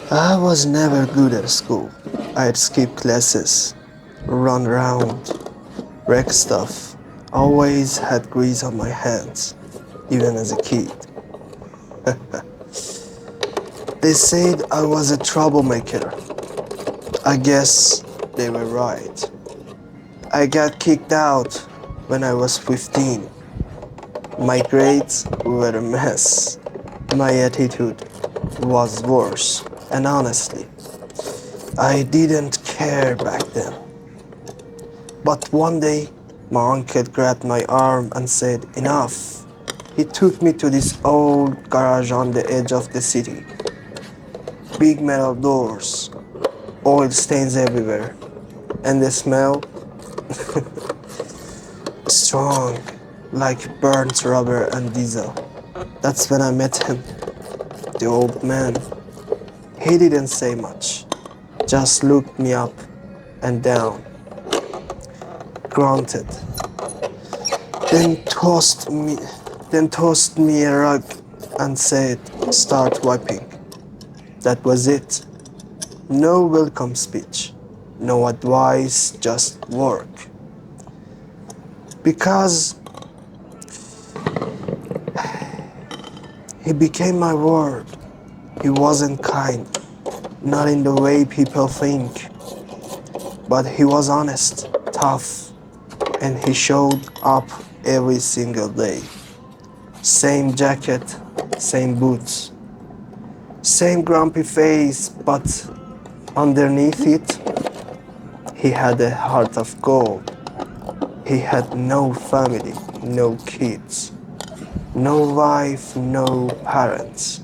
I was never good at school. I'd skip classes, run around, wreck stuff. Always had grease on my hands, even as a kid. They said I was a troublemaker. I guess they were right. I got kicked out when I was 15. My grades were a mess. My attitude was worse. And honestly, I didn't care back then. But one day, my uncle grabbed my arm and said, "Enough." He took me to this old garage on the edge of the city. Big metal doors, oil stains everywhere, and the smell strong, like burnt rubber and diesel. That's when I met him, the old man. He didn't say much, just looked me up and down, grunted, then tossed me a rug and said, "Start wiping." That was it. No welcome speech, no advice, just work. Because he became my word. He wasn't kind, not in the way people think, but he was honest, tough, and he showed up every single day. Same jacket, same boots, same grumpy face, but underneath it, he had a heart of gold. He had no family, no kids, no wife, no parents.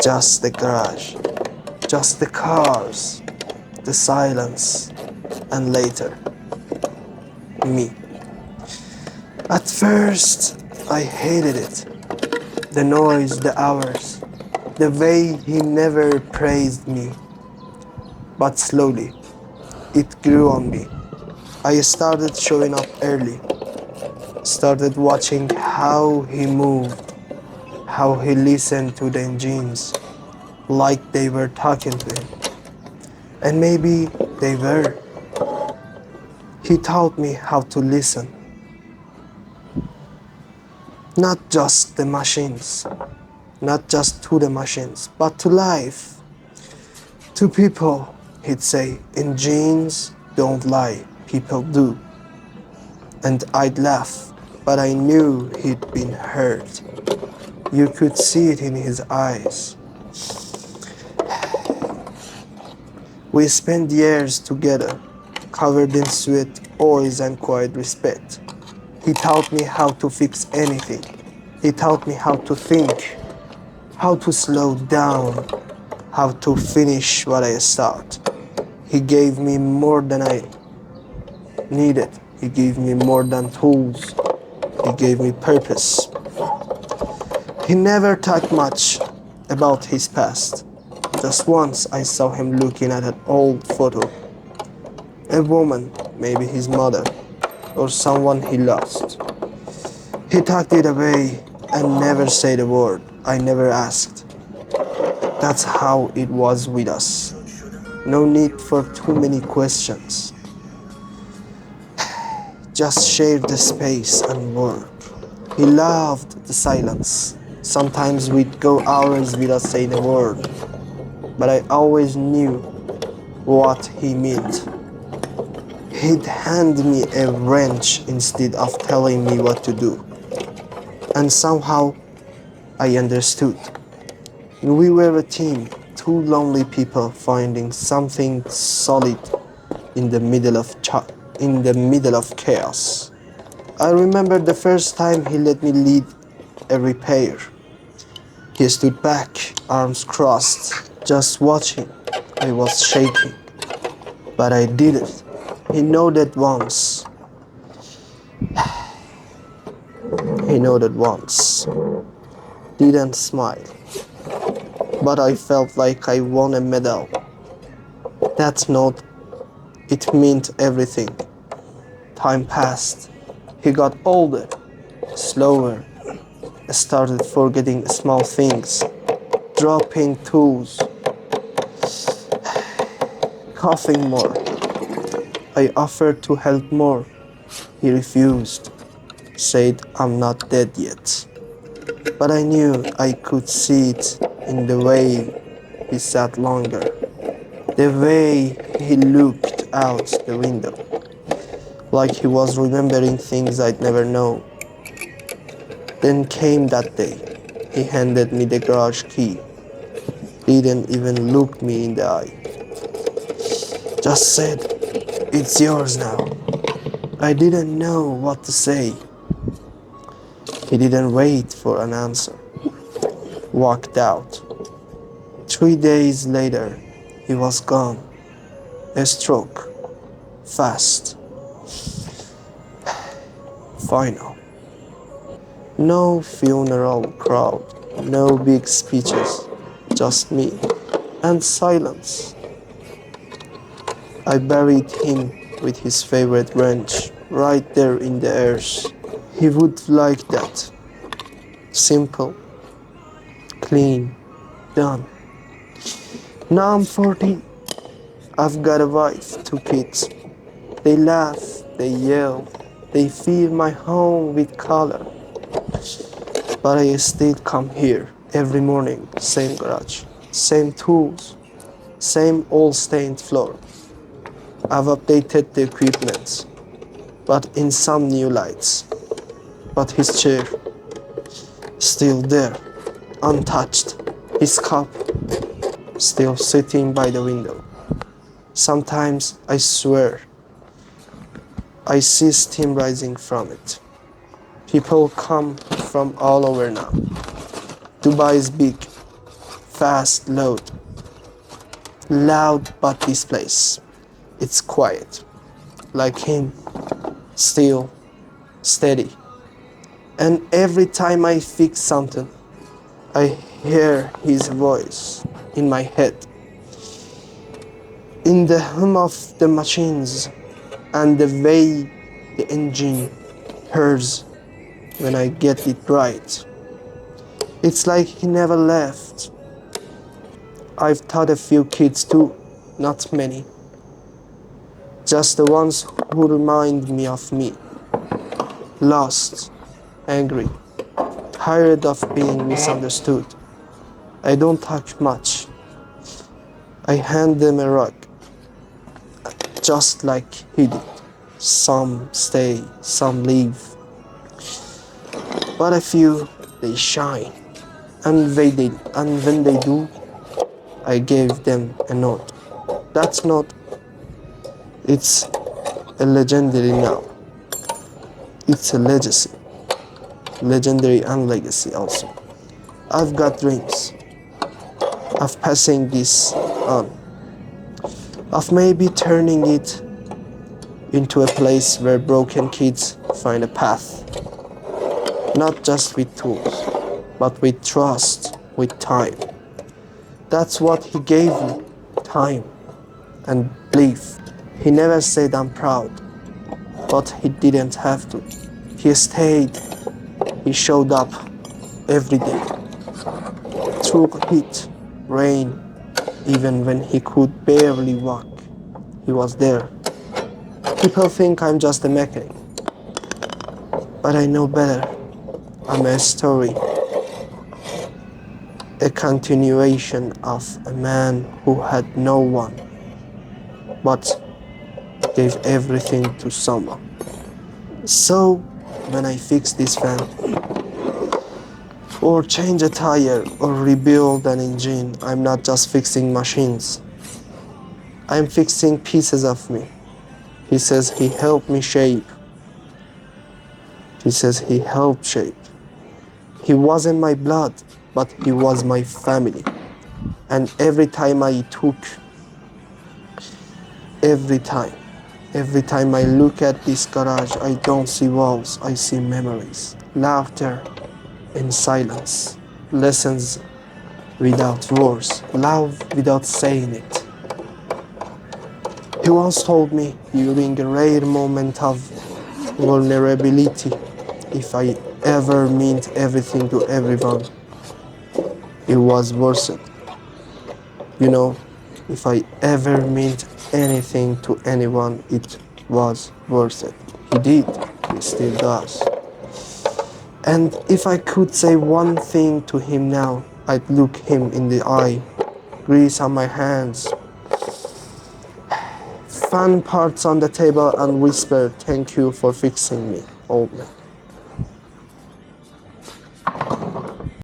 Just the garage, just the cars, the silence, and later, me. At first, I hated it. The noise, the hours, the way he never praised me. But slowly, it grew on me. I started showing up early, started watching how he moved, how he listened to the engines, like they were talking to him. And maybe they were. He taught me how to listen, not just the machines, not just to the machines, but to life, to people. He'd say, "Engines don't lie, people do." And I'd laugh, but I knew he'd been hurt. You could see it in his eyes. We spent years together, covered in sweat, oils, and quiet respect. He taught me how to fix anything. He taught me how to think, how to slow down, how to finish what I start. He gave me more than I needed. He gave me more than tools. He gave me purpose. He never talked much about his past. Just once I saw him looking at an old photo. A woman, maybe his mother, or someone he lost. He tucked it away and never said a word. I never asked. That's how it was with us. No need for too many questions. Just share the space and work. He loved the silence. Sometimes we'd go hours without saying a word, but I always knew what he meant. He'd hand me a wrench instead of telling me what to do. And somehow I understood. We were a team, two lonely people finding something solid in the middle of chaos. I remember the first time he let me lead a repair. He stood back, arms crossed, just watching. I was shaking, but I did it. He nodded once. He nodded once. Didn't smile, but I felt like I won a medal. That nod, it meant everything. Time passed. He got older, slower, started forgetting small things, dropping tools, coughing more. I offered to help more. He refused, said I'm not dead yet. But I knew I could see it in the way he sat longer, the way he looked out the window, like he was remembering things I'd never know. Then came that day. He handed me the garage key, didn't even look me in the eye, just said, "It's yours now." I didn't know what to say. He didn't wait for an answer. Walked out. 3 days later, he was gone. A stroke. Fast. Final. No funeral crowd. No big speeches. Just me. And silence. I buried him with his favorite wrench right there in the earth. He would like that. Simple. Clean. Done. Now I'm 40. I've got a wife, 2 kids. They laugh, they yell, they fill my home with color. But I still come here every morning, same garage, same tools, same old stained floor. I've updated the equipment, but in some new lights. But his chair, still there, untouched. His cup, still sitting by the window. Sometimes I swear I see steam rising from it. People come from all over now. Dubai is big, fast, loud, but this place, it's quiet. Like him, still, steady. And every time I fix something, I hear his voice in my head, in the hum of the machines and the way the engine purrs when I get it right. It's like he never left. I've taught a few kids too, not many. Just the ones who remind me of me. Lost, angry, tired of being misunderstood. I don't talk much. I hand them a rug, just like he did. Some stay, some leave. But a few, they shine. And when they do, I gave them a note. That note, it's a legendary now. It's a legacy. Legendary and legacy also. I've got dreams of passing this on, of maybe turning it into a place where broken kids find a path. Not just with tools, but with trust, with time. That's what he gave me, time and belief. He never said I'm proud, but he didn't have to. He stayed, he showed up every day. Through heat, rain, even when he could barely walk, he was there. People think I'm just a mechanic, but I know better. I'm a story, a continuation of a man who had no one, but gave everything to someone. So, when I fix this fan, or change a tire, or rebuild an engine, I'm not just fixing machines. I'm fixing pieces of me. He says he helped me shape. He says he helped shape. He wasn't my blood, but he was my family. And every time I took, every time I look at this garage, I don't see walls, I see memories, laughter in silence, lessons without words, love without saying it. He once told me during a rare moment of vulnerability, if I ever meant everything to everyone, it was worth it. You know, if I ever meant anything to anyone, it was worth it. He did. He still does. And if I could say one thing to him now, I'd look him in the eye, grease on my hands, fan parts on the table, and whisper, "Thank you for fixing me, old man."